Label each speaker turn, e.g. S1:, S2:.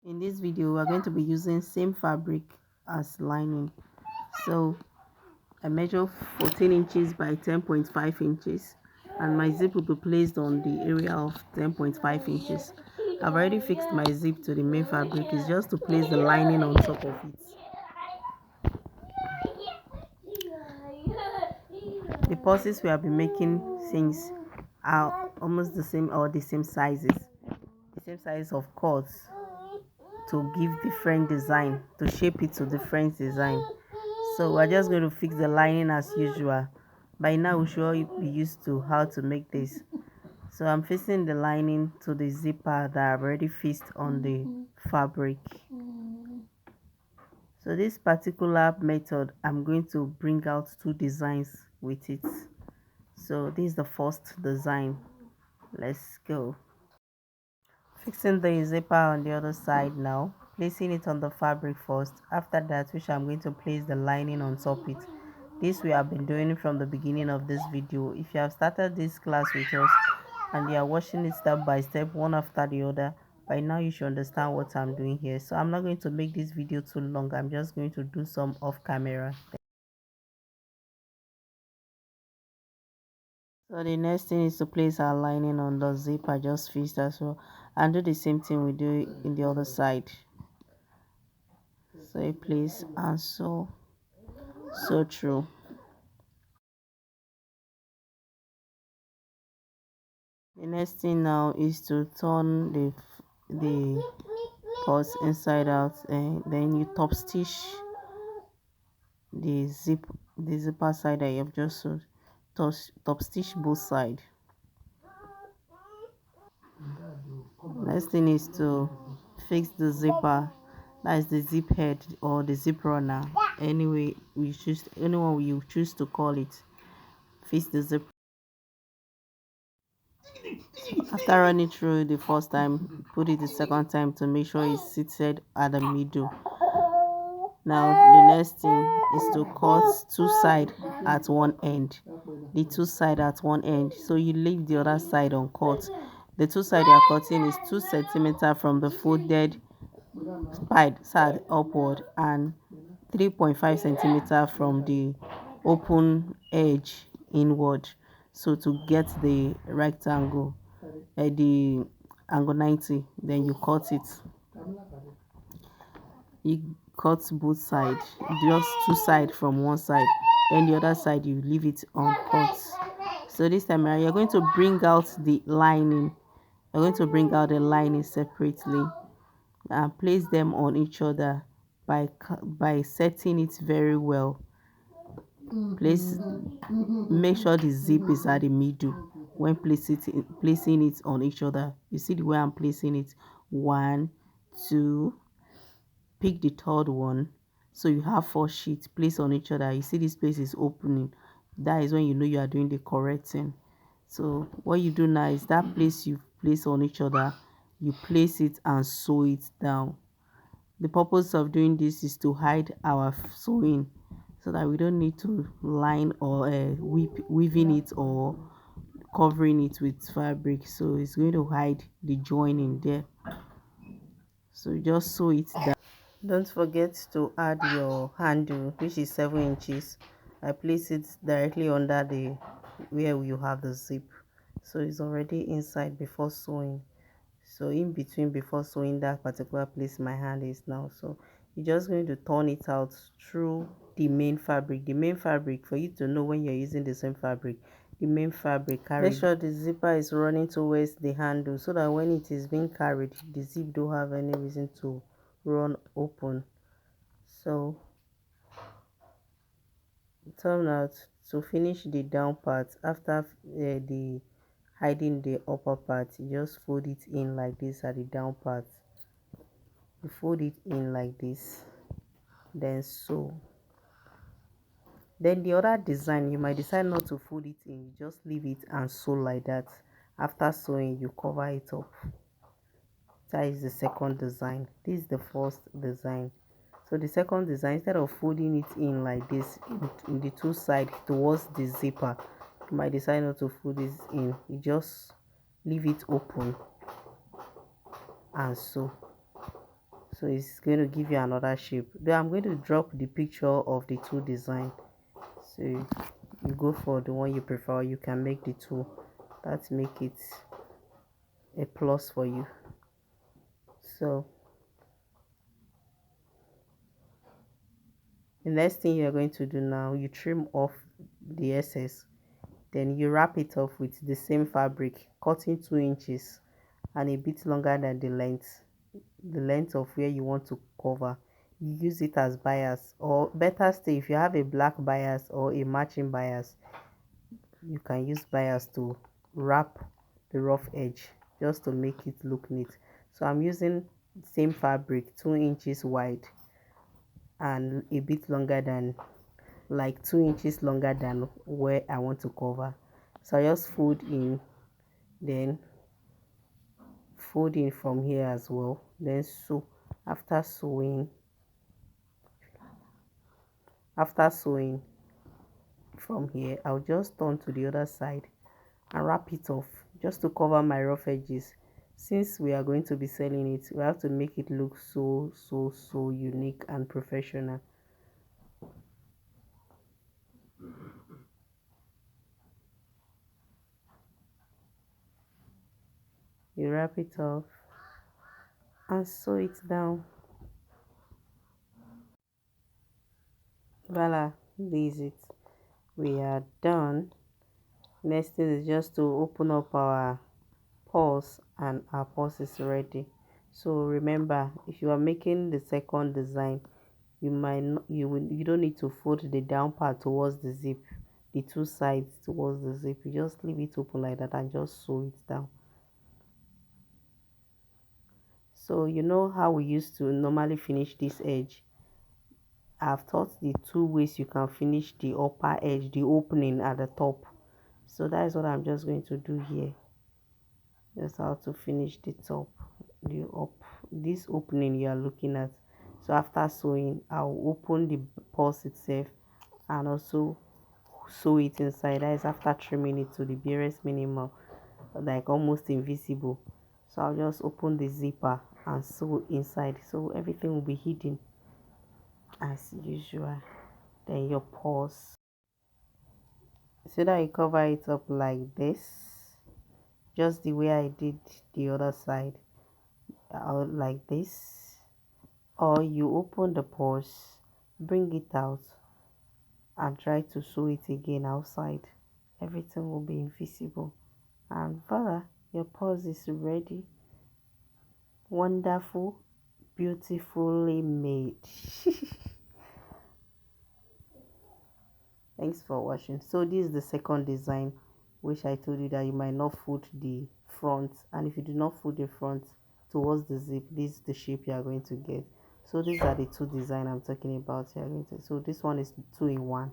S1: In this video, we're going to be using same fabric as lining. So I measure 14 inches by 10.5 inches, and my zip will be placed on the area of 10.5 inches. I've already fixed my zip to the main fabric. It's just to place the lining on top of it. The purses we have been making things are almost the same, or the same sizes, the same size of cords, to give different design, to shape it to different design. So we're just going to fix the lining as usual. By now we should be used to how to make this. So I'm fixing the lining to the zipper that I've already fixed on the fabric. So this particular method, I'm going to bring out two designs with it. So this is the first design. Let's go. Fixing the zipper on the other side now, placing it on the fabric first. After that, which I'm going to place the lining on top it. This we have been doing from the beginning of this video. If you have started this class with us and you are watching it step by step, one after the other, by now you should understand what I'm doing here. So I'm not going to make this video too long. I'm just going to do some off camera. So the next thing is to place our lining on the zip I just fixed as well, and do the same thing we do in the other side. So you place and so true. The next thing now is to turn the purse inside out, and then you the zip the zipper side that you have just sewed. Top stitch both side. Next thing is to fix the zipper, that is the zip head or the zip runner, anyway you choose, anyone you choose to call it. Fix the zip. After running through the first time, put it the second time to make sure it's seated at the middle. Now the next thing is to cut two sides at one end, the two side at one end, so you leave the other side uncut. The two side you are cutting is 2 centimeters from the folded side upward, and 3.5 centimeters from the open edge inward. So to get the rectangle, the angle 90, then you cut it. You cut both sides, just two sides from one side, then the other side you leave it uncut. So this time around you're going to bring out the lining. You're going to bring out the lining separately and place them on each other by setting it very well. Place Make sure the zip is at the middle when placing it on each other. You see the way I'm placing it. One, two, pick the third one. So you have 4 sheets placed on each other. You see this place is opening. That is when you know you are doing the correct thing. So what you do now is that place you place on each other, you place it and sew it down. The purpose of doing this is to hide our sewing, so that we don't need to line or weaving it or covering it with fabric. So it's going to hide the joining there. So just sew it down. Don't forget to add your handle, which is 7 inches. I place it directly under the where you have the zip, so it's already inside before sewing. So in between, before sewing that particular place my hand is now, so you're just going to turn it out through the main fabric for you to know when you're using the same fabric. The main fabric carried, make sure the zipper is running towards the handle, so that when it is being carried, the zip don't have any reason to run open. So turn out to finish the down part. After the hiding the upper part, you just fold it in like this at the down part. You fold it in like this, then sew. Then the other design, you might decide not to fold it in, you just leave it and sew like that. After sewing, you cover it up. That is the second design. This is the first design. So the second design, instead of folding it in like this in the two sides towards the zipper, you might decide not to fold this in, you just leave it open and sew. So it's going to give you another shape. Then I'm going to drop the picture of the two design. So you go for the one you prefer. You can make the two. That make it a plus for you. So the next thing you're going to do now, you trim off the excess. Then you wrap it off with the same fabric, cutting 2 inches and a bit longer than the length of where you want to cover. You use it as bias, or better still, if you have a black bias or a matching bias, you can use bias to wrap the rough edge just to make it look neat. So I'm using same fabric, 2 inches wide and a bit longer than, like 2 inches longer than where I want to cover. So I just fold in, then fold in from here as well, then sew. After sewing from here, I'll just turn to the other side and wrap it off just to cover my rough edges. Since we are going to be selling it, we have to make it look so unique and professional. You wrap it off and sew it down. Voila, this is it. We are done. Next thing is just to open up our purse, and our purse is ready. So remember, if you are making the second design, you might not, you don't need to fold the down part towards the zip, the two sides towards the zip. You just leave it open like that and just sew it down. So you know how we used to normally finish this edge. I've taught the two ways you can finish the upper edge, the opening at the top. So that is what I'm just going to do here. Just how to finish the top, the up, this opening you are looking at. So after sewing, I'll open the purse itself and also sew it inside. That is after trimming it to the barest minimum, like almost invisible. So I'll just open the zipper and sew inside, so everything will be hidden as usual. Then your purse, so that you cover it up like this, just the way I did the other side, out like this. Or you open the purse, bring it out and try to sew it again outside. Everything will be invisible, and voila, your purse is ready. Wonderful, beautifully made. Thanks for watching. So this is the second design, which I told you that you might not fold the front, and if you do not fold the front towards the zip, this is the shape you are going to get. So these are the two design I'm talking about. So this one is 2 in 1.